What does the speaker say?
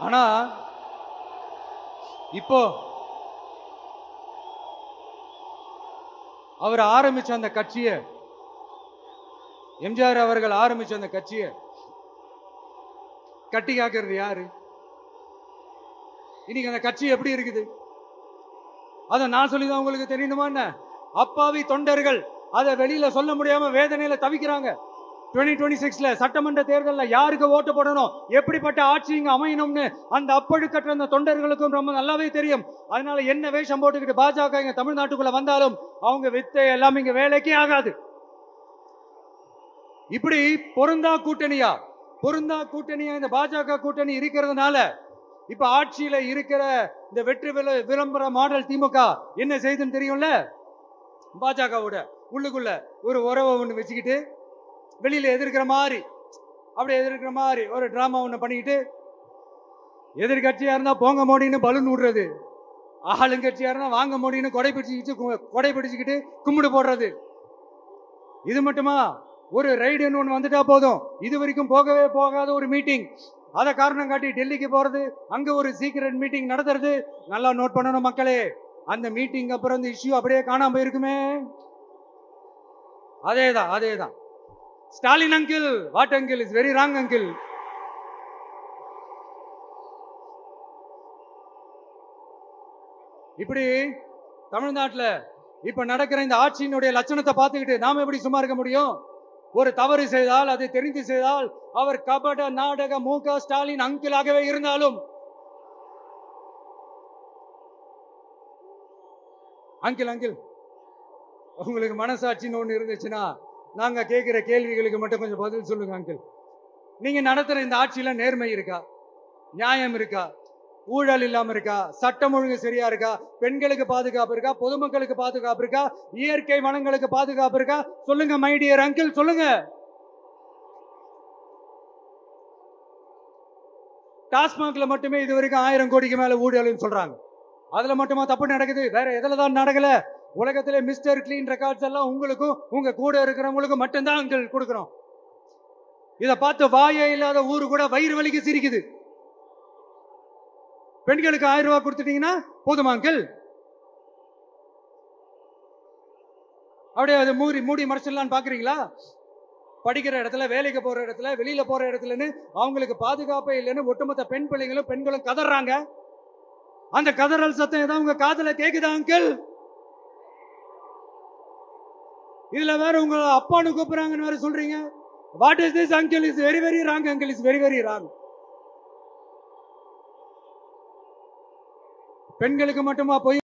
ஆனா இப்போ அவர் ஆரம்பிச்ச அந்த கட்சியை, எம்ஜிஆர் அவர்கள் ஆரம்பிச்ச அந்த கட்சியை கட்டி காக்கிறது யாரு? இன்னைக்கு அந்த கட்சி எப்படி இருக்குது? அத நான் சொல்லிதான் உங்களுக்கு தெரியணுமா என்ன? அப்பாவி தொண்டர்கள் அதை வெளியில சொல்ல முடியாம வேதனையில தவிக்கிறாங்க. 2026ல சட்டமன்ற தேர்தலில் யாருக்கு ஓட்டு போடணும், எப்படிப்பட்ட ஆட்சி இங்க அமையணும்னு அந்த அப்பழுக்கற்ற அந்த தொண்டர்களுக்கும் ரொம்ப நல்லாவே தெரியும். அதனால என்ன வேஷம் போட்டுக்கிட்டு பாஜக இங்க தமிழ்நாட்டுக்குள்ள வந்தாலும் அவங்க வித்தை எல்லாம் இங்க வேலைக்கே ஆகாது. இப்படி பொருந்தா கூட்டணியா இந்த பாஜக கூட்டணி இருக்கிறதுனால இப்ப ஆட்சியில இருக்கிற இந்த வெற்றி விளம்பர மாடல் திமுக என்ன செய்துன்னு தெரியும்ல? பாஜகவோட உள்ளுக்குள்ள ஒரு உறவை ஒண்ணு வச்சுக்கிட்டு வெளியில எதிர்க்கிற மாதிரி ஒரு டிராமா ஒண்ணு பண்ணிக்கிட்டு, எதிர்கட்சியா இருந்தா போங்க மோடின்னு பலூன் விடுறது, ஆளுங்கட்சியா இருந்தா வாங்க மோடின்னு கொடை பிடிச்சுக்கிட்டு கும்பிடு போடுறது. இது மட்டுமா? ஒரு ரைடுன்னு ஒன்று வந்துட்டா போதும், இது வரைக்கும் போகவே போகாத ஒரு மீட்டிங், அதை காரணம் காட்டி டெல்லிக்கு போறது, அங்க ஒரு சீக்ரெட் மீட்டிங் நடத்துறது. நல்லா நோட் பண்ணணும் மக்களே, அந்த மீட்டிங் அப்புறம் இந்த இஷ்யூ அப்படியே காணாம போயிருக்குமே. அதேதான் Stalin uncle, what uncle is very wrong uncle. இப்படி தமிழ்நாட்டில் இப்ப நடக்கிற இந்த ஆட்சியினுடைய லட்சணத்தை பார்த்துக்கிட்டு நாம எப்படி சும்மா இருக்க முடியும்? ஒரு தவறு செய்தால், அதை தெரிந்து செய்தால், அவர் கபட நாடக மு.க. ஸ்டாலின் அங்கிளாகவே இருந்தாலும், அங்கிள் உங்களுக்கு மனசாட்சின்னு ஒண்ணு இருந்துச்சுன்னா நாங்க கேட்கிற கேள்விகளுக்கு மட்டும் கொஞ்சம் பதில் சொல்லுங்க அங்கிள். நீங்க நடத்துற இந்த ஆட்சியில நேர்மை இருக்கா? நியாயம் இருக்கா? ஊழல் இல்லாம இருக்கா? சட்டம் ஒழுங்கு சரியா இருக்கா? பெண்களுக்கு பாதுகாப்பு இருக்கா? பொதுமக்களுக்கு பாதுகாப்பு இருக்கா? இயற்கை வளங்களுக்கு பாதுகாப்பு இருக்கா? சொல்லுங்க மை டியர் அங்கிள், சொல்லுங்க. டாஸ்மாக்ல மட்டுமே இது வரைக்கும் 1000 கோடிக்கு மேல ஊழல் சொல்றாங்க. அதுல மட்டுமா தப்பு நடக்குது? வேற எதுலதான் நடக்கல? உலகத்திலே மிஸ்டர் கிளீன் ரெக்கார்ட்ஸ் எல்லாம் உங்களுக்கும் உங்க கூட இருக்கிறவங்களுக்கும் மட்டும்தான் அங்கிள் கொடுக்கிறோம். இதை பார்த்து வாயே இல்லாத ஊரு கூட வயிறு வலிக்கு சிரிக்குது. பெண்களுக்கு 1000 ரூபாய் கொடுத்துட்டீங்கன்னா போதுமா அங்கிள்? அப்படியே அதை மூடி மறைச்சிடலான்னு பாக்குறீங்களா? படிக்கிற இடத்துல, வேலைக்கு போற இடத்துல, வெளியில போற இடத்துலன்னு அவங்களுக்கு பாதுகாப்பே இல்லைன்னு ஒட்டுமொத்த பெண்களும் கதறாங்க. அந்த கதறல் சத்தம் ஏதாவது உங்க காதுல கேக்குதா அங்கிள்? இதுல வேற உங்க அப்பான்னு கூப்பிடுறாங்கன்னு வேற சொல்றீங்க. What is this uncle? Is very very wrong uncle, is very very wrong. பெண்களுக்கு மட்டுமா போய்